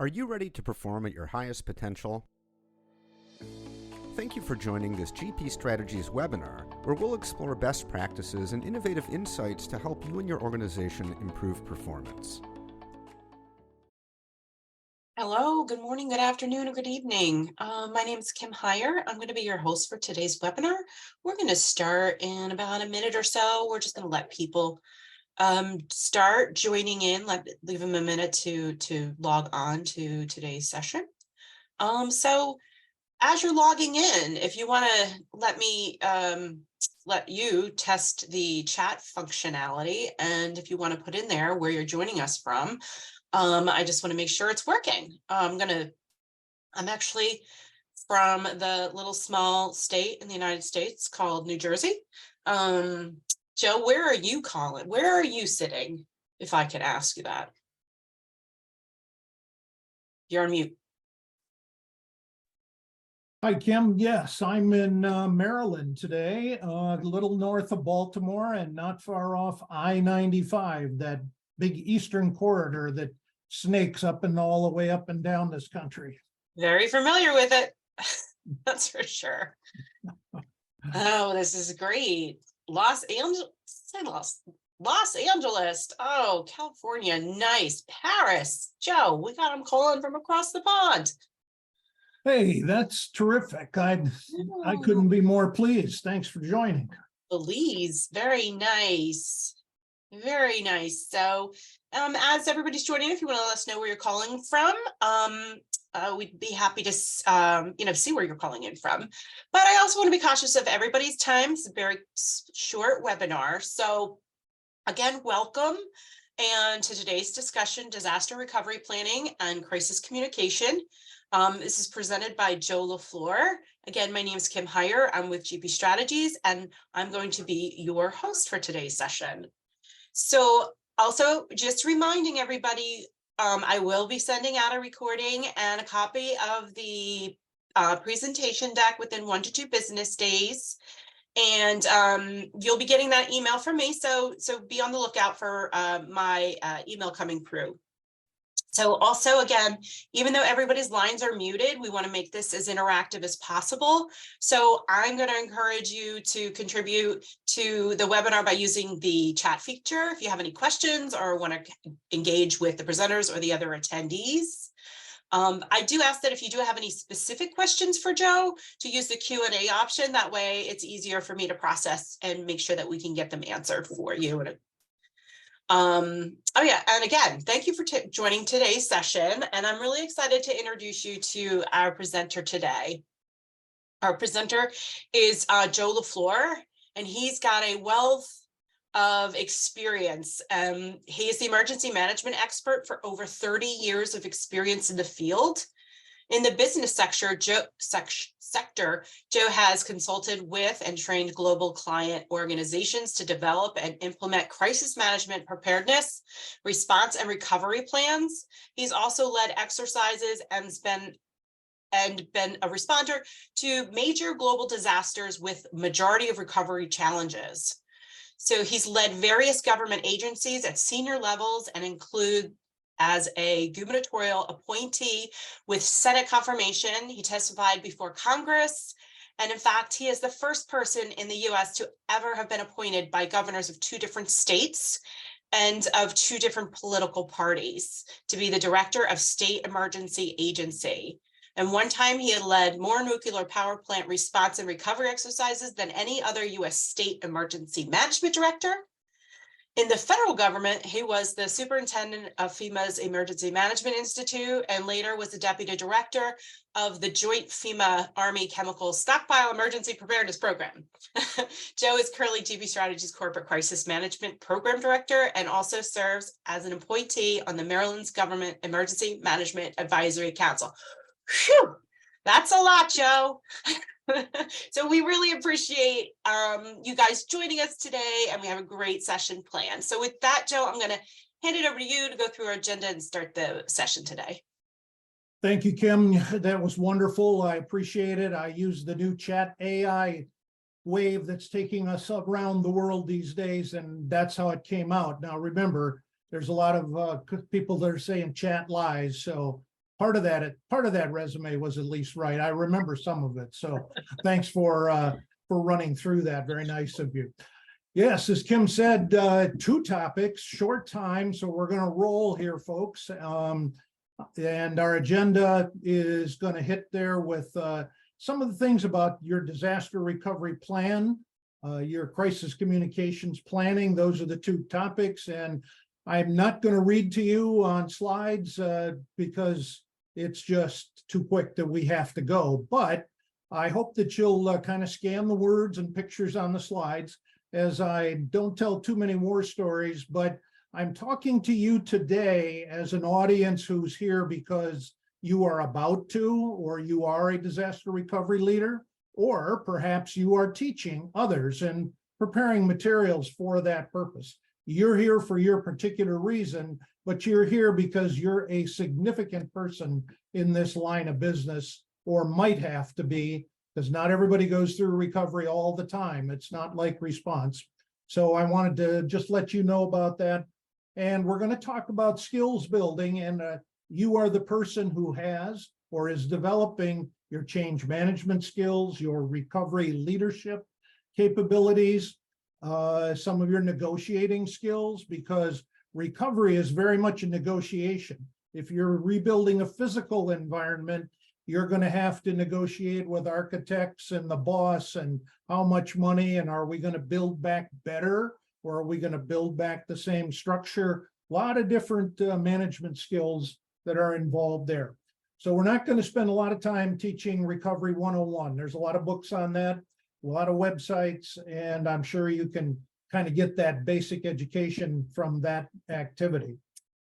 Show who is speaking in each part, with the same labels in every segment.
Speaker 1: Are you ready to perform at your highest potential? Thank you for joining this GP Strategies webinar, where we'll explore best practices and innovative insights to help you and your organization improve performance.
Speaker 2: Hello, good morning, good afternoon, or good evening. My name is Kim Heyer. I'm going to be your host for today's webinar. We're going to start in about a minute or so. We're just going to let people start joining in, leave them a minute to log on to today's session. So as you're logging in, if you want to let me let you test the chat functionality, and if you want to put in there where you're joining us from, I just want to make sure it's working. I'm actually from the little small state in the United States called New Jersey. Joe, where are you calling? Where are you sitting? If I could ask you that. You're on mute.
Speaker 3: Hi, Kim. Yes, I'm in Maryland today, a little north of Baltimore and not far off I-95, that big eastern corridor that snakes up and all the way up and down this country.
Speaker 2: Very familiar with it. That's for sure. Oh, this is great. Los Angeles. Oh, California. Nice. Paris. Joe, we got them calling from across the pond.
Speaker 3: Hey, that's terrific. I couldn't be more pleased. Thanks for joining.
Speaker 2: Belize. Very nice. Very nice. So as everybody's joining, if you want to let us know where you're calling from, we'd be happy to see where you're calling in from. But I also want to be cautious of everybody's time. It's a very short webinar. So again, welcome. And to today's discussion, disaster recovery planning and crisis communication. This is presented by Joe LaFleur. Again, my name is Kim Heyer. I'm with GP Strategies, and I'm going to be your host for today's session. So also just reminding everybody, I will be sending out a recording and a copy of the presentation deck within 1 to 2 business days. And you'll be getting that email from me. So be on the lookout for my email coming through. So also, again, even though everybody's lines are muted, we want to make this as interactive as possible. So I'm going to encourage you to contribute to the webinar by using the chat feature if you have any questions or want to engage with the presenters or the other attendees. I do ask that if you do have any specific questions for Joe, to use the Q&A option. That way it's easier for me to process and make sure that we can get them answered for you. Oh yeah, and again, thank you for joining today's session, and I'm really excited to introduce you to our presenter today. Our presenter is Joe LaFleur, and he's got a wealth of experience. He is the emergency management expert for over 30 years of experience in the field. In the business sector, Joe has consulted with and trained global client organizations to develop and implement crisis management preparedness, response, and recovery plans. He's also led exercises and been a responder to major global disasters with majority of recovery challenges. So he's led various government agencies at senior levels and include as a gubernatorial appointee with Senate confirmation. He testified before Congress. And in fact, he is the first person in the US to ever have been appointed by governors of 2 different states and of 2 different political parties to be the director of State Emergency Agency. And one time he had led more nuclear power plant response and recovery exercises than any other US state emergency management director. In the federal government, he was the superintendent of FEMA's Emergency Management Institute and later was the deputy director of the Joint FEMA Army Chemical Stockpile Emergency Preparedness Program. Joe is currently GP Strategies Corporate Crisis Management Program Director and also serves as an appointee on the Maryland's Government Emergency Management Advisory Council. Whew, that's a lot, Joe. So we really appreciate you guys joining us today, and we have a great session planned. So with that, Joe, I'm going to hand it over to you to go through our agenda and start the session today.
Speaker 3: Thank you, Kim. That was wonderful. I appreciate it. I use the new chat AI wave that's taking us around the world these days, and that's how it came out. Now, remember, there's a lot of people that are saying chat lies, so part of that resume was at least right. I remember some of it. So thanks for running through that. Very nice of you. Yes, as Kim said, 2 topics, short time. So we're going to roll here, folks. And our agenda is going to hit there with some of the things about your disaster recovery plan, your crisis communications planning. Those are the 2 topics. And I'm not going to read to you on slides because it's just too quick that we have to go. But I hope that you'll kind of scan the words and pictures on the slides, as I don't tell too many war stories, but I'm talking to you today as an audience who's here because you are about to, or you are a disaster recovery leader, or perhaps you are teaching others and preparing materials for that purpose. You're here for your particular reason, but you're here because you're a significant person in this line of business, or might have to be, because not everybody goes through recovery all the time. It's not like response. So I wanted to just let you know about that. And we're going to talk about skills building, and you are the person who has or is developing your change management skills, your recovery leadership capabilities, some of your negotiating skills, because recovery is very much a negotiation. If you're rebuilding a physical environment, you're going to have to negotiate with architects and the boss and how much money, and are we going to build back better, or are we going to build back the same structure? A lot of different management skills that are involved there. So we're not going to spend a lot of time teaching Recovery 101. There's a lot of books on that, a lot of websites, and I'm sure you can kind of get that basic education from that activity.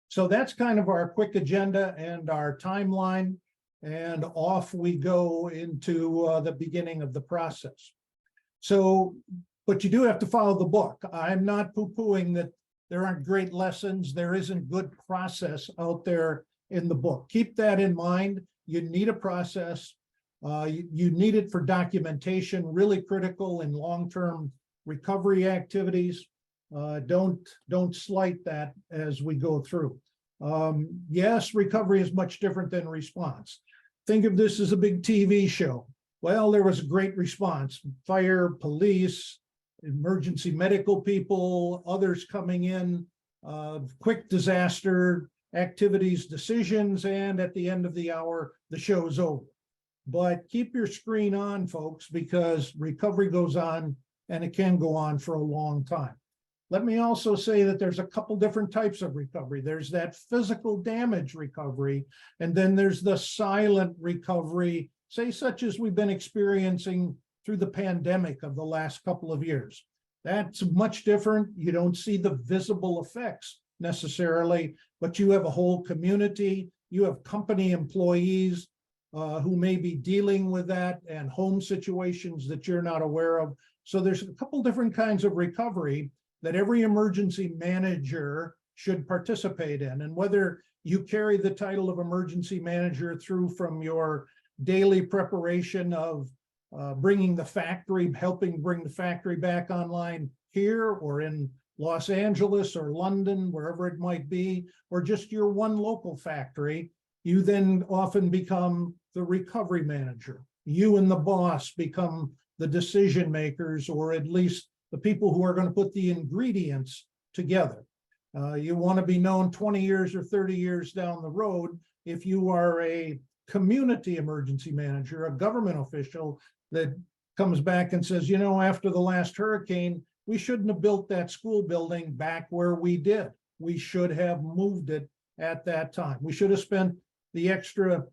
Speaker 3: So that's kind of our quick agenda and our timeline. And off we go into the beginning of the process. So, but you do have to follow the book. I'm not poo-pooing that there aren't great lessons. There isn't good process out there in the book. Keep that in mind. You need a process. You need it for documentation, really critical in long-term recovery activities. Don't slight that as we go through. Yes, recovery is much different than response. Think of this as a big TV show. Well, there was a great response. Fire, police, emergency medical people, others coming in, quick disaster activities, decisions, and at the end of the hour, the show's over. But keep your screen on, folks, because recovery goes on, and it can go on for a long time. Let me also say that there's a couple different types of recovery. There's that physical damage recovery, and then there's the silent recovery, say such as we've been experiencing through the pandemic of the last couple of years. That's much different. You don't see the visible effects necessarily, but you have a whole community, you have company employees who may be dealing with that, and home situations that you're not aware of. So there's a couple different kinds of recovery that every emergency manager should participate in. And whether you carry the title of emergency manager through from your daily preparation of bringing the factory, helping bring the factory back online here, or in Los Angeles or London, wherever it might be, or just your one local factory, you then often become the recovery manager. You and the boss become the decision makers, or at least the people who are going to put the ingredients together. You want to be known 20 years or 30 years down the road if you are a community emergency manager, a government official that comes back and says, you know, after the last hurricane, we shouldn't have built that school building back where we did. We should have moved it at that time. We should have spent the extra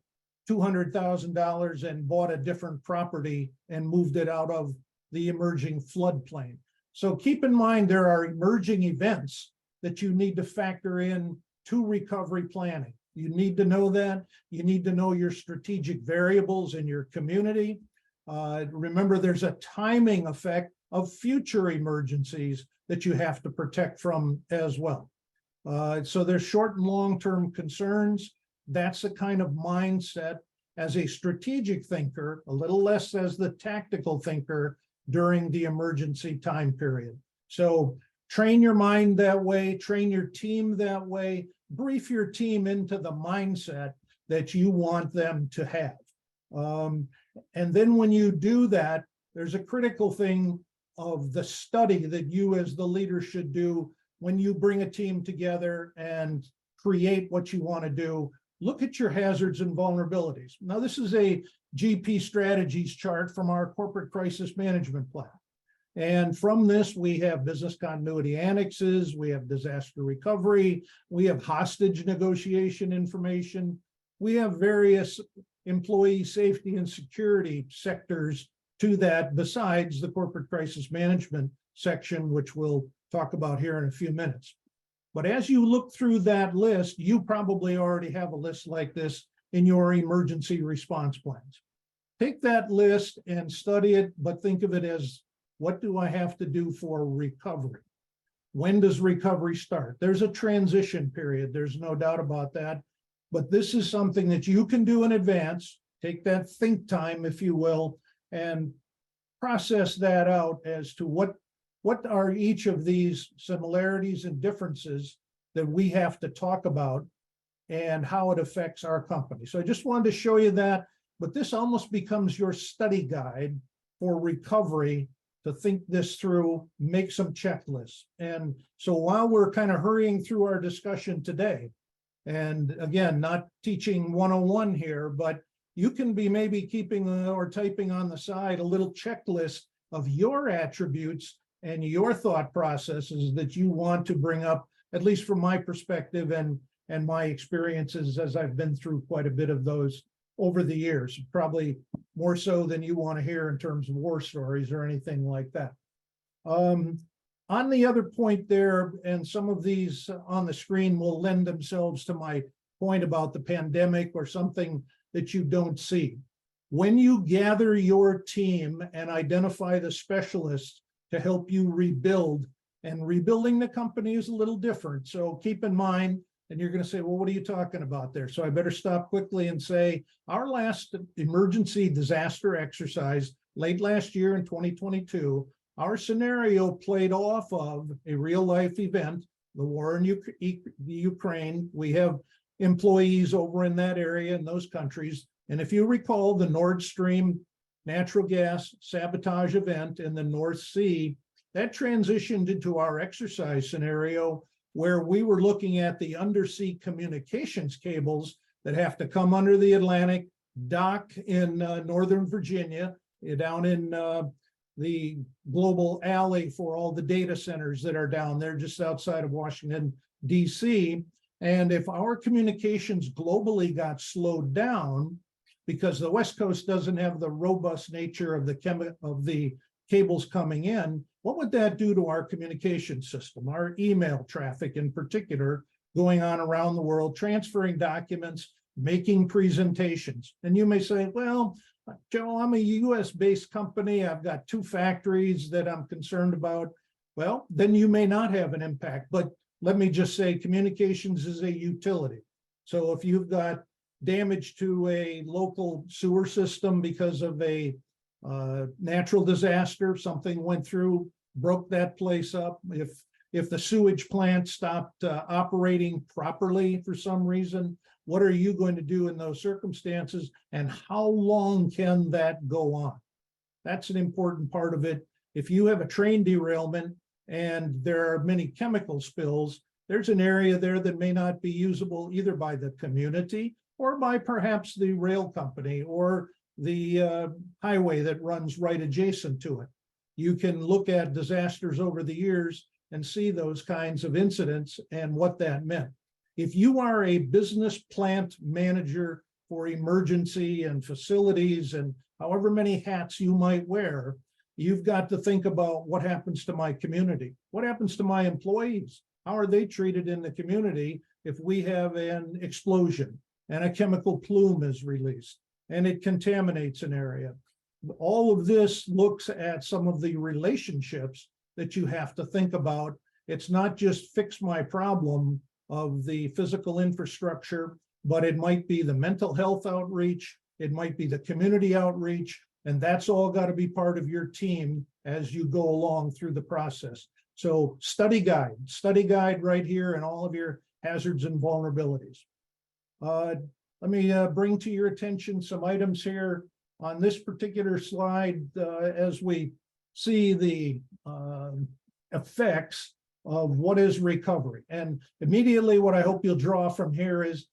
Speaker 3: $200,000 and bought a different property and moved it out of the emerging floodplain. So keep in mind, there are emerging events that you need to factor in to recovery planning. You need to know that. You need to know your strategic variables in your community. Remember, there's a timing effect of future emergencies that you have to protect from as well. So there's short and long-term concerns. That's the kind of mindset as a strategic thinker, a little less as the tactical thinker during the emergency time period. So train your mind that way, train your team that way, brief your team into the mindset that you want them to have. And then when you do that, there's a critical thing of the study that you as the leader should do when you bring a team together and create what you want to do. Look at your hazards and vulnerabilities. Now, this is a GP strategies chart from our corporate crisis management plan. And from this, we have business continuity annexes, we have disaster recovery, we have hostage negotiation information, we have various employee safety and security sectors to that, besides the corporate crisis management section, which we'll talk about here in a few minutes. But as you look through that list, you probably already have a list like this in your emergency response plans. Take that list and study it, but think of it as, what do I have to do for recovery? When does recovery start? There's a transition period, there's no doubt about that. But this is something that you can do in advance. Take that think time, if you will, and process that out as to what are each of these similarities and differences that we have to talk about and how it affects our company. So I just wanted to show you that, but this almost becomes your study guide for recovery, to think this through, make some checklists. And so while we're kind of hurrying through our discussion today, and again, not teaching 101 here, but you can be maybe keeping or typing on the side a little checklist of your attributes and your thought processes that you want to bring up, at least from my perspective and my experiences, as I've been through quite a bit of those over the years, probably more so than you want to hear in terms of war stories or anything like that. On the other point there, and some of these on the screen will lend themselves to my point about the pandemic or something that you don't see. When you gather your team and identify the specialists to help you rebuild, and rebuilding the company is a little different. So keep in mind, and you're going to say, well, what are you talking about there? So I better stop quickly and say, our last emergency disaster exercise late last year in 2022, our scenario played off of a real life event, the war in Ukraine. We have employees over in that area, in those countries. And if you recall, the Nord Stream natural gas sabotage event in the North Sea, that transitioned into our exercise scenario, where we were looking at the undersea communications cables that have to come under the Atlantic, dock in Northern Virginia, down in the global alley for all the data centers that are down there just outside of Washington, D.C. And if our communications globally got slowed down, because the West Coast doesn't have the robust nature of the cables coming in, what would that do to our communication system, our email traffic in particular, going on around the world, transferring documents, making presentations? And you may say, well, Joe, I'm a US-based company. I've got 2 factories that I'm concerned about. Well, then you may not have an impact. But let me just say, communications is a utility. So if you've got damage to a local sewer system because of a natural disaster, something went through, broke that place up. If the sewage plant stopped operating properly for some reason, what are you going to do in those circumstances, and how long can that go on? That's an important part of it. If you have a train derailment and there are many chemical spills, there's an area there that may not be usable either by the community or by perhaps the rail company or the highway that runs right adjacent to it. You can look at disasters over the years and see those kinds of incidents and what that meant. If you are a business plant manager for emergency and facilities and however many hats you might wear, you've got to think about what happens to my community? What happens to my employees? How are they treated in the community if we have an explosion and a chemical plume is released and it contaminates an area? All of this looks at some of the relationships that you have to think about. It's not just fix my problem of the physical infrastructure, but it might be the mental health outreach, it might be the community outreach, and that's all got to be part of your team as you go along through the process. So study guide right here, and all of your hazards and vulnerabilities. let me bring to your attention some items here on this particular slide as we see the effects of what is recovery. And immediately what I hope you'll draw from here is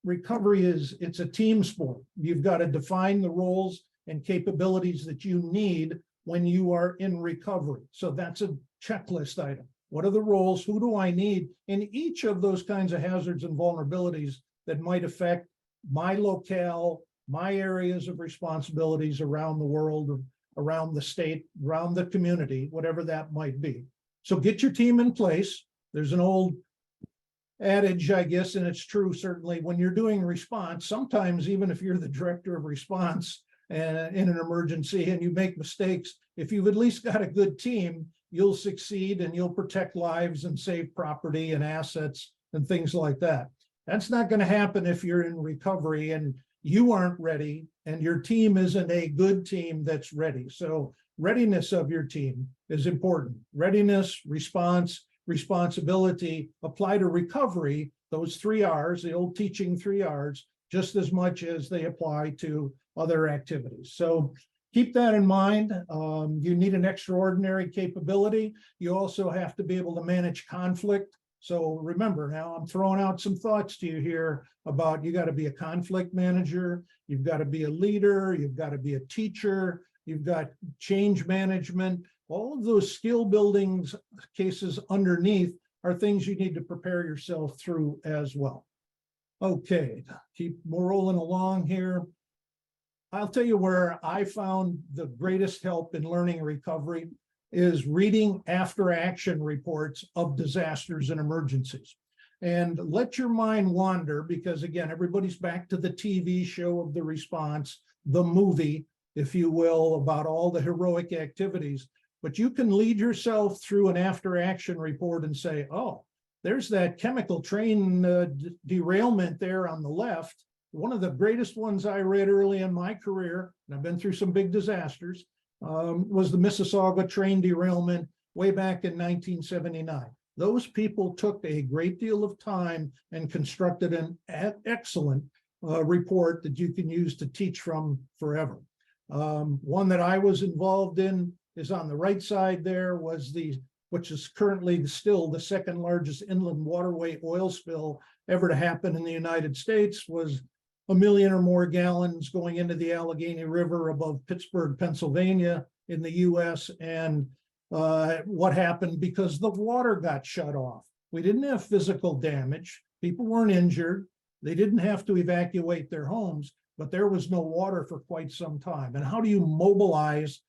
Speaker 3: recovery it's a team sport. You've got to define the roles and capabilities that you need when you are in recovery. So that's a checklist item. What are the roles? Who do I need in each of those kinds of hazards and vulnerabilities that might affect my locale, my areas of responsibilities around the world, around the state, around the community, whatever that might be. So get your team in place. There's an old adage, I guess, and it's true certainly, when you're doing response, sometimes even if you're the director of response in an emergency and you make mistakes, if you've at least got a good team, you'll succeed and you'll protect lives and save property and assets and things like that. That's not going to happen if you're in recovery and you aren't ready and your team isn't a good team that's ready. So readiness of your team is important. Readiness, response, responsibility apply to recovery, those 3 R's, the old teaching 3 R's, just as much as they apply to other activities. So keep that in mind. You need an extraordinary capability. You also have to be able to manage conflict. So remember, now I'm throwing out some thoughts to you here about you got to be a conflict manager, you've got to be a leader, you've got to be a teacher, you've got change management. All of those skill building cases underneath are things you need to prepare yourself through as well. Okay, keep rolling along here. I'll tell you where I found the greatest help in learning recovery is reading after action reports of disasters and emergencies. And let your mind wander, because again, everybody's back to the TV show of the response, the movie, if you will, about all the heroic activities. But you can lead yourself through an after action report and say, oh, there's that chemical train derailment there on the left. One of the greatest ones I read early in my career, and I've been through some big disasters, was the Mississauga train derailment way back in 1979. Those people took a great deal of time and constructed an excellent report that you can use to teach from forever. One that I was involved in is on the right side there, was which is currently still the second largest inland waterway oil spill ever to happen in the United States, was 1 million or more gallons going into the Allegheny River above Pittsburgh, Pennsylvania in the US. And what happened because the water got shut off. We didn't have physical damage. People weren't injured. They didn't have to evacuate their homes, but there was no water for quite some time. And how do you mobilize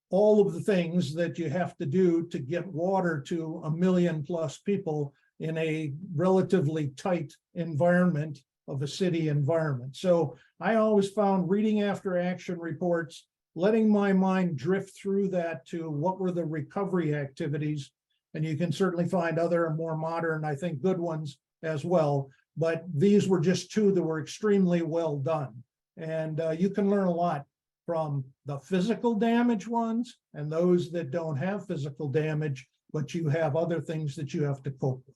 Speaker 3: all of the things that you have to do to get water to 1 million plus people in a relatively tight environment of a city environment? So I always found reading after action reports, letting my mind drift through that to what were the recovery activities. And you can certainly find other more modern, I think, good ones as well. But these were just 2 that were extremely well done. And you can learn a lot from the physical damage ones and those that don't have physical damage, but you have other things that you have to cope with.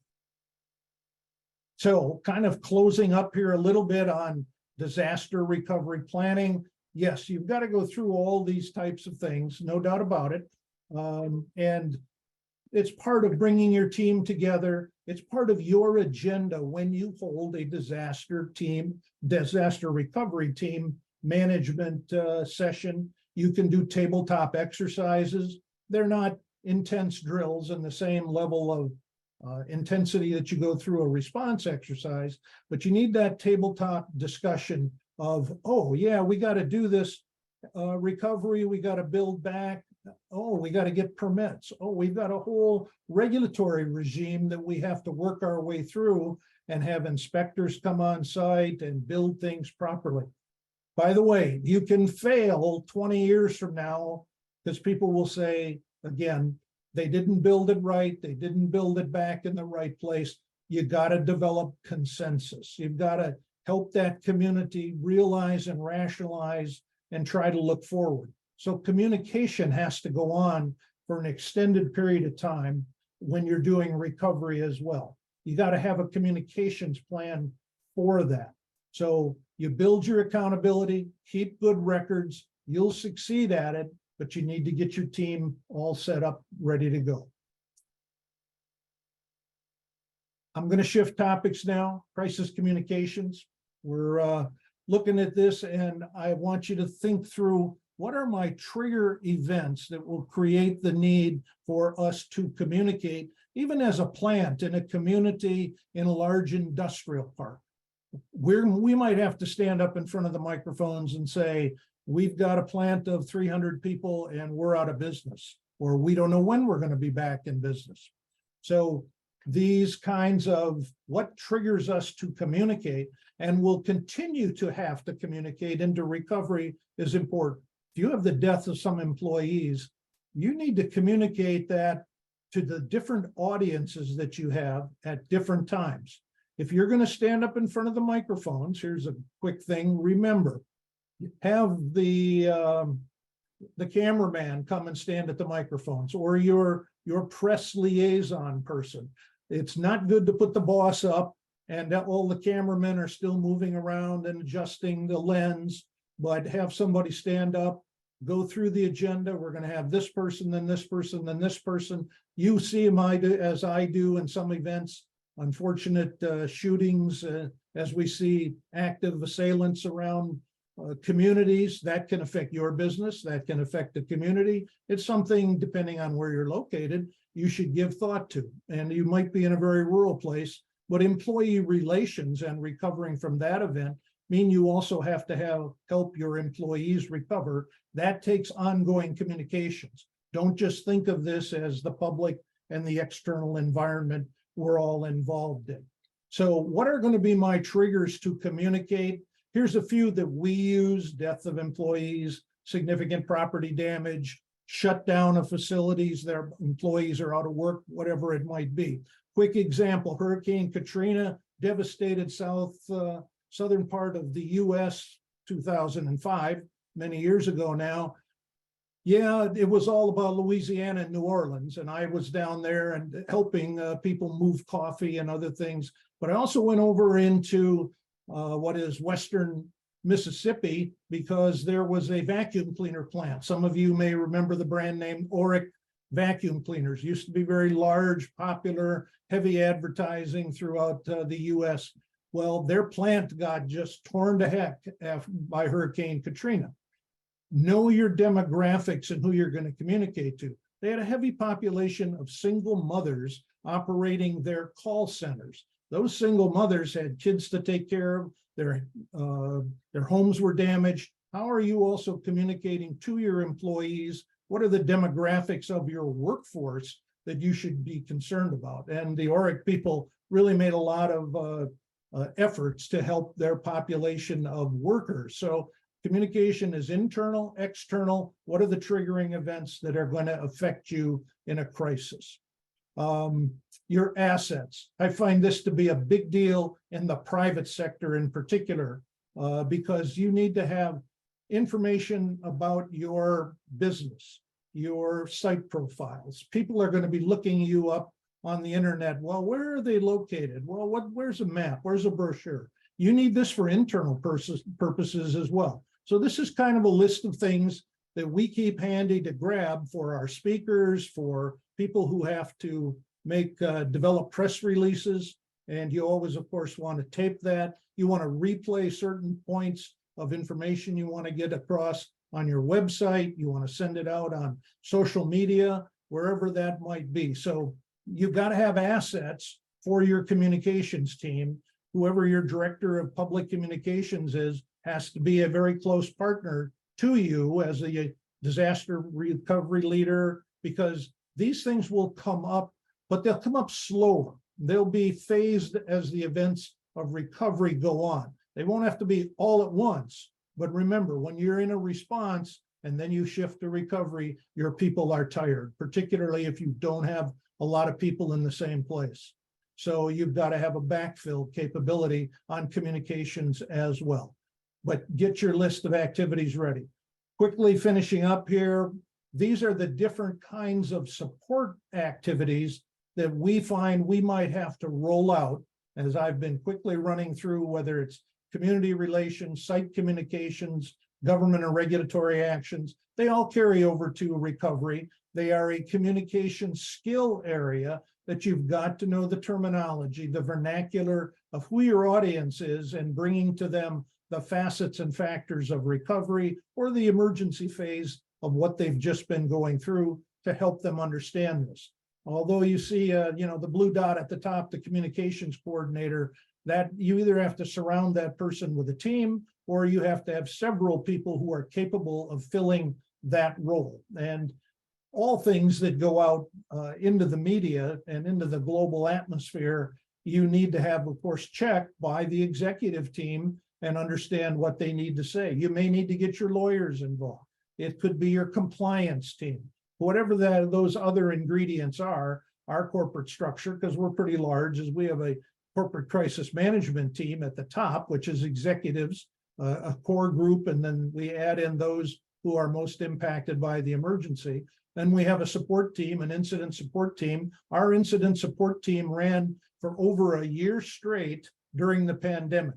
Speaker 3: So kind of closing up here a little bit on disaster recovery planning. Yes, you've got to go through all these types of things, no doubt about it. And it's part of bringing your team together. It's part of your agenda when you hold a disaster recovery team management session. You can do tabletop exercises. They're not intense drills in the same level of intensity that you go through a response exercise, but you need that tabletop discussion of, oh yeah, we got to do this recovery, we got to build back, oh, we got to get permits, oh, we've got a whole regulatory regime that we have to work our way through and have inspectors come on site and build things properly. By the way, you can fail 20 years from now because people will say, again, they didn't build it right. They didn't build it back in the right place. You got to develop consensus. You've got to help that community realize and rationalize and try to look forward. So communication has to go on for an extended period of time when you're doing recovery as well. You got to have a communications plan for that. So you build your accountability, keep good records, you'll succeed at it, but you need to get your team all set up, ready to go. I'm going to shift topics now. Crisis communications. We're looking at this, and I want you to think through, what are my trigger events that will create the need for us to communicate, even as a plant in a community, in a large industrial park? We might have to stand up in front of the microphones and say, we've got a plant of 300 people and we're out of business, or we don't know when we're going to be back in business. So these kinds of what triggers us to communicate, and will continue to have to communicate into recovery, is important. If you have the death of some employees, you need to communicate that to the different audiences that you have at different times. If you're going to stand up in front of the microphones, here's a quick thing. Remember, have the cameraman come and stand at the microphones, or your press liaison person. It's not good to put the boss up and all the cameramen are still moving around and adjusting the lens, but have somebody stand up, go through the agenda. We're going to have this person, then this person, then this person. You see them as I do in some events. Unfortunate shootings, as we see active assailants around communities, that can affect your business, that can affect the community. It's something, depending on where you're located, you should give thought to. And you might be in a very rural place, but employee relations and recovering from that event mean you also have to help your employees recover. That takes ongoing communications. Don't just think of this as the public and the external environment we're all involved in. So what are going to be my triggers to communicate? Here's a few that we use: death of employees, significant property damage, shutdown of facilities, their employees are out of work, whatever it might be. Quick example, Hurricane Katrina devastated southern part of the US, 2005, many years ago now. Yeah, it was all about Louisiana and New Orleans, and I was down there and helping people move coffee and other things. But I also went over into what is Western Mississippi, because there was a vacuum cleaner plant. Some of you may remember the brand name Oric vacuum cleaners. Used to be very large, popular, heavy advertising throughout the US. Well, their plant got just torn to heck by Hurricane Katrina. Know your demographics and who you're going to communicate to. They had a heavy population of single mothers operating their call centers. Those single mothers had kids to take care of. Their homes were damaged. How are you also communicating to your employees? What are the demographics of your workforce that you should be concerned about? And the Oric people really made a lot of efforts to help their population of workers. So communication is internal, external. What are the triggering events that are going to affect you in a crisis? Your assets. I find this to be a big deal in the private sector in particular, because you need to have information about your business, your site profiles. People are going to be looking you up on the internet. Well, where are they located? Well, where's a map? Where's a brochure? You need this for internal purposes as well. So this is kind of a list of things that we keep handy to grab for our speakers, for people who have to develop press releases. And you always, of course, want to tape that. You want to replay certain points of information you want to get across on your website. You want to send it out on social media, wherever that might be. So you've got to have assets for your communications team. Whoever your director of public communications is has to be a very close partner to you as a disaster recovery leader, because these things will come up, but they'll come up slower. They'll be phased as the events of recovery go on. They won't have to be all at once. But remember, when you're in a response and then you shift to recovery, your people are tired, particularly if you don't have a lot of people in the same place. So you've got to have a backfill capability on communications as well. But get your list of activities ready. Quickly finishing up here, these are the different kinds of support activities that we find we might have to roll out, as I've been quickly running through, whether it's community relations, site communications, government and regulatory actions, they all carry over to recovery. They are a communication skill area that you've got to know the terminology, the vernacular of who your audience is, and bringing to them the facets and factors of recovery or the emergency phase of what they've just been going through to help them understand this. Although you see, the blue dot at the top, the communications coordinator, that you either have to surround that person with a team or you have to have several people who are capable of filling that role. And all things that go out into the media and into the global atmosphere, you need to have, of course, checked by the executive team and understand what they need to say. You may need to get your lawyers involved. It could be your compliance team. Whatever those other ingredients are, our corporate structure, because we're pretty large, is we have a corporate crisis management team at the top, which is executives, a core group, and then we add in those who are most impacted by the emergency. Then we have a support team, an incident support team. Our incident support team ran for over a year straight during the pandemic.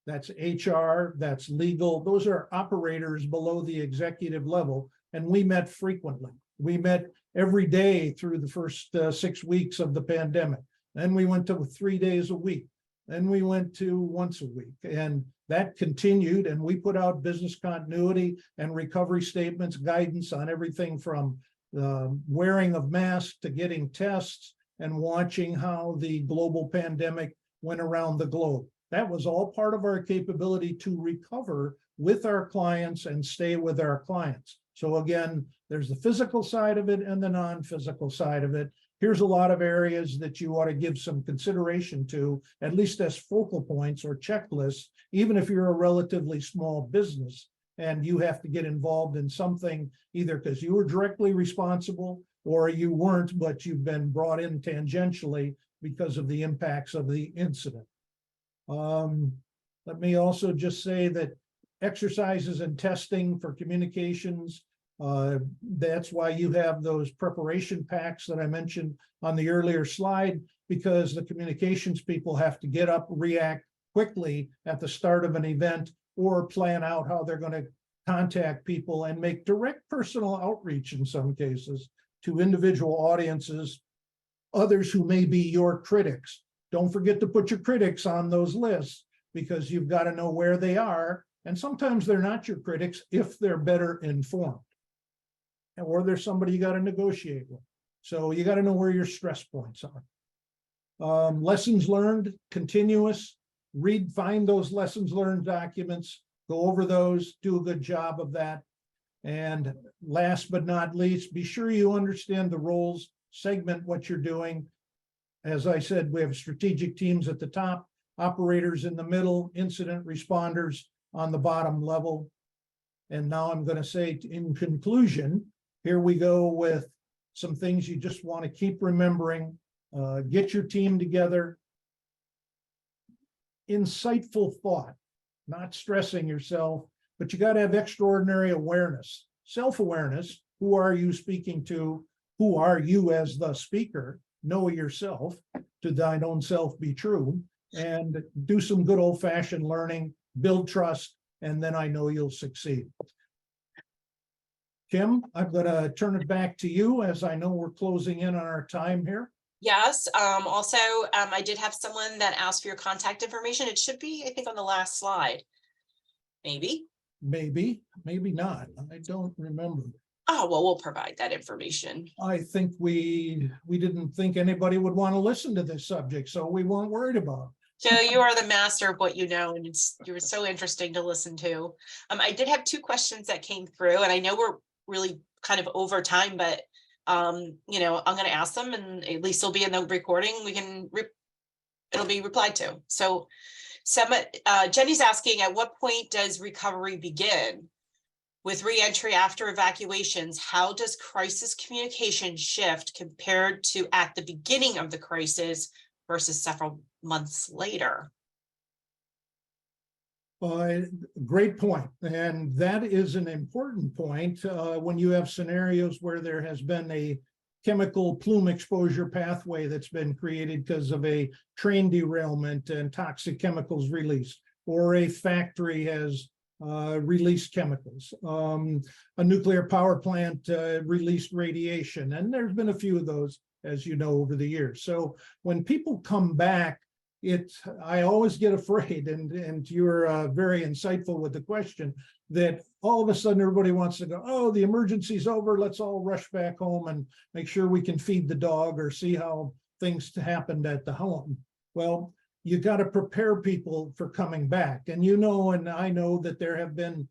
Speaker 3: That's HR, that's legal. Those are operators below the executive level. And we met frequently. We met every day through the first 6 weeks of the pandemic. Then we went to 3 days a week. Then we went to once a week. And that continued. And we put out business continuity and recovery statements, guidance on everything from the wearing of masks to getting tests and watching how the global pandemic went around the globe. That was all part of our capability to recover with our clients and stay with our clients. So again, there's the physical side of it and the non-physical side of it. Here's a lot of areas that you ought to give some consideration to, at least as focal points or checklists, even if you're a relatively small business and you have to get involved in something, either because you were directly responsible or you weren't, but you've been brought in tangentially because of the impacts of the incident. Let me also just say that exercises and testing for communications, that's why you have those preparation packs that I mentioned on the earlier slide, because the communications people have to get up, react quickly at the start of an event, or plan out how they're going to contact people and make direct personal outreach in some cases to individual audiences, others who may be your critics. Don't forget to put your critics on those lists, because you've got to know where they are. And sometimes they're not your critics if they're better informed. Or there's somebody you got to negotiate with. So you got to know where your stress points are. Lessons learned, continuous. Find those lessons learned documents, go over those, do a good job of that. And last but not least, be sure you understand the roles, segment what you're doing. As I said, we have strategic teams at the top, operators in the middle, incident responders on the bottom level. And now I'm going to say, in conclusion, here we go with some things you just want to keep remembering. Get your team together. Insightful thought, not stressing yourself, but you got to have extraordinary awareness, self-awareness. Who are you speaking to? Who are you as the speaker? Know yourself, to thine own self be true, and do some good old-fashioned learning, build trust, and then I know you'll succeed. Kim, I'm going to turn it back to you, as I know we're closing in on our time here.
Speaker 2: Yes. Also, I did have someone that asked for your contact information. It should be, I think, on the last slide. Maybe.
Speaker 3: Maybe not. I don't remember.
Speaker 2: Oh, well, we'll provide that information.
Speaker 3: I think we didn't think anybody would want to listen to this subject, so we weren't worried about it.
Speaker 2: Joe, you are the master of what you know, and you're so interesting to listen to. I did have 2 questions that came through, and I know we're really kind of over time, but I'm going to ask them, and at least they'll be in the recording. It'll be replied to. So Jenny's asking, at what point does recovery begin? With re-entry after evacuations, how does crisis communication shift compared to at the beginning of the crisis versus several months later?
Speaker 3: Great point. And that is an important point when you have scenarios where there has been a chemical plume exposure pathway that's been created because of a train derailment and toxic chemicals released, or a factory has released chemicals. A nuclear power plant released radiation, and there's been a few of those, as you know, over the years. So when people come back, I always get afraid, and you're very insightful with the question, that all of a sudden everybody wants to go, oh, the emergency's over, let's all rush back home and make sure we can feed the dog or see how things happened at the home. Well, you got to prepare people for coming back. And you know, and I know that there have been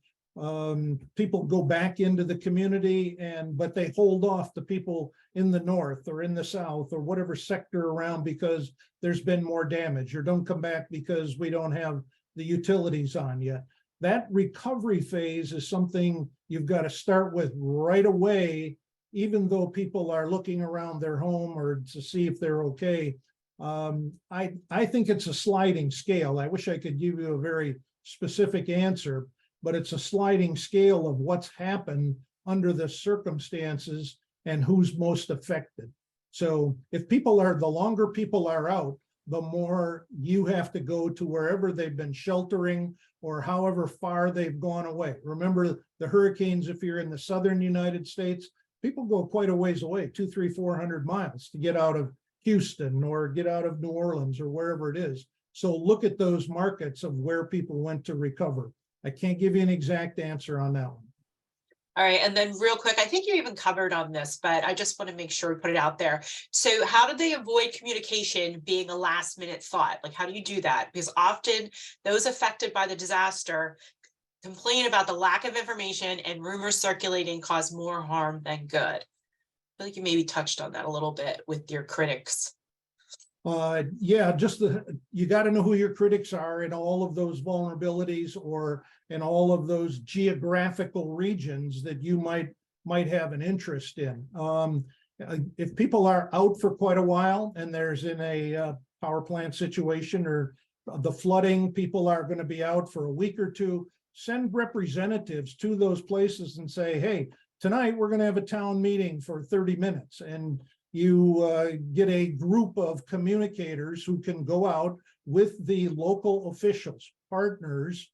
Speaker 3: people go back into the community, but they hold off the people in the north or in the south or whatever sector around because there's been more damage, or don't come back because we don't have the utilities on yet. That recovery phase is something you've got to start with right away, even though people are looking around their home or to see if they're okay. I think it's a sliding scale. I wish I could give you a very specific answer, but it's a sliding scale of what's happened under the circumstances and who's most affected. So if the longer people are out, the more you have to go to wherever they've been sheltering or however far they've gone away. Remember the hurricanes, if you're in the southern United States, people go quite a ways away, 200, 300, 400 miles to get out of Houston or get out of New Orleans or wherever it is. So look at those markets of where people went to recover. I can't give you an exact answer on that one.
Speaker 2: All right. And then real quick, I think you even covered on this, but I just want to make sure we put it out there. So how do they avoid communication being a last minute thought? Like, how do you do that? Because often those affected by the disaster complain about the lack of information, and rumors circulating cause more harm than good. I feel like you maybe touched on that a little bit with your critics.
Speaker 3: Yeah, you got to know who your critics are in all of those vulnerabilities or in all of those geographical regions that you might have an interest in. If people are out for quite a while and there's in a power plant situation or the flooding, people are going to be out for a week or two, send representatives to those places and say, hey, tonight we're going to have a town meeting for 30 minutes. And you get a group of communicators who can go out with the local officials, partners,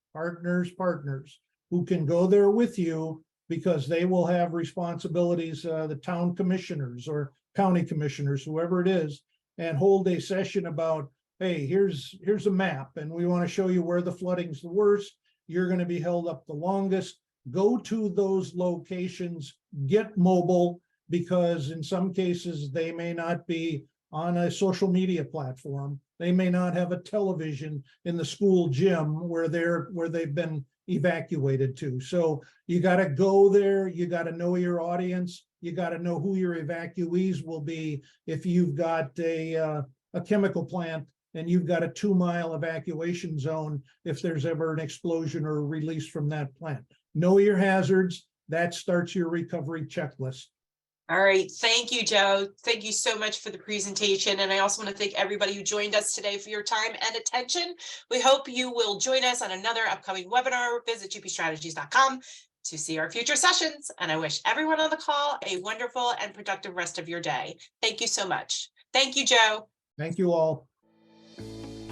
Speaker 3: who can go there with you because they will have responsibilities, the town commissioners or county commissioners, whoever it is, and hold a session about, hey, here's a map and we want to show you where the flooding's the worst. You're going to be held up the longest. Go to those locations, get mobile, because in some cases they may not be on a social media platform. They may not have a television in the school gym where they've been evacuated to. So you got to go there. You got to know your audience. You got to know who your evacuees will be. If you've got a chemical plant and you've got a 2-mile evacuation zone, if there's ever an explosion or release from that plant, know your hazards. That starts your recovery checklist.
Speaker 2: All right. Thank you, Joe. Thank you so much for the presentation. And I also want to thank everybody who joined us today for your time and attention. We hope you will join us on another upcoming webinar. Visit gpstrategies.com to see our future sessions. And I wish everyone on the call a wonderful and productive rest of your day. Thank you so much. Thank you, Joe.
Speaker 3: Thank you all.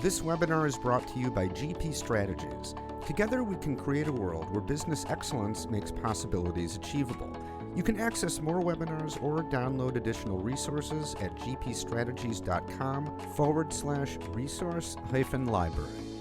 Speaker 1: This webinar is brought to you by GP Strategies. Together we can create a world where business excellence makes possibilities achievable. You can access more webinars or download additional resources at gpstrategies.com/resource-library.